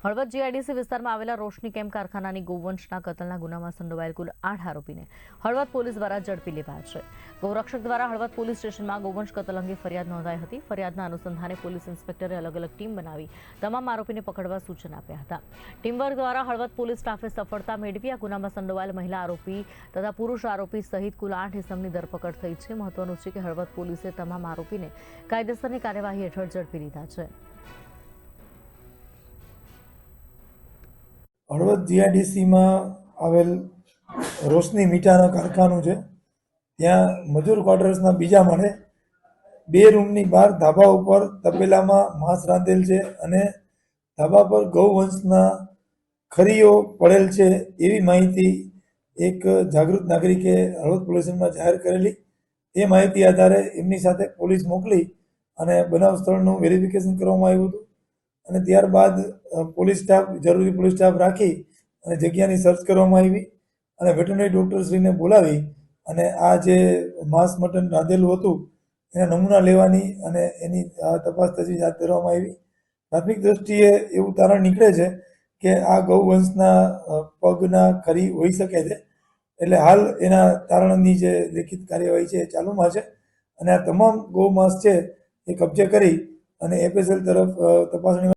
Halvad GIDC વિસ્તારમાં આવેલા રોશની કેમ કારખાનાની ગૌવંશના કતલના ગુનામાં સંડોવાયેલ કુલ 8 આરોપીને હળવદ પોલીસ દ્વારા ઝડપી લેવાયા છે। ગૌરક્ષક દ્વારા હળવદ પોલીસ સ્ટેશનમાં ગૌવંશ કતલ અંગે ફરિયાદ નોંધાઈ હતી। ફરિયાદના અનુસંધાને પોલીસ ઇન્સ્પેક્ટરે અલગ અલગ ટીમ બનાવી તમામ આરોપીને પકડવા સૂચન આપ્યા હતા। ટીમવર્ક દ્વારા હળવદ પોલીસ સ્ટાફે સફળતા મેળવી આ ગુનામાં સંડોવાયેલ મહિલા આરોપી તથા પુરુષ આરોપી સહિત કુલ 8 ઇસમની ધરપકડ થઈ છે। મહત્વનું છે કે હળવદ પોલીસે તમામ આરોપીને કાયદેસરની કાર્યવાહી હેઠળ ઝડપી લીધા છે। હળવદ જીઆઈડીસીમાં આવેલ રોશની મીઠાના કારખાનું છે। ત્યાં મજૂર ક્વાર્ટર્સના બીજા માળે 2 રૂમની બહાર ધાબા ઉપર તપેલામાં માંસ રાંધેલ છે અને ધાબા પર ગૌવંશના ખરીઓ પડેલ છે એવી માહિતી એક જાગૃત નાગરિકે હળવદ પોલીસ સ્ટેશનમાં જાહેર કરેલી। એ માહિતી આધારે એમની સાથે પોલીસ મોકલી અને બનાવ સ્થળનું વેરિફિકેશન કરવામાં આવ્યું હતું અને ત્યારબાદ પોલીસ સ્ટાફ જરૂરી પોલીસ સ્ટાફ રાખી અને જગ્યાની સર્ચ કરવામાં આવી અને વેટરનરી ડૉક્ટરશ્રીને બોલાવી અને આ જે માંસ મટન રાંધેલું હતું એના નમૂના લેવાની અને એની તપાસ તજવીજ હાથ ધરવામાં આવી। પ્રાથમિક દ્રષ્ટિએ એવું તારણ નીકળે છે કે આ ગૌવંશના પગના ખરી હોઈ શકે છે, એટલે હાલ એના તારણની જે લેખિત કાર્યવાહી છે એ ચાલુમાં છે અને આ તમામ ગૌમાંસ છે એ કબજે કરી અને એફએસએલ તરફ તપાસણી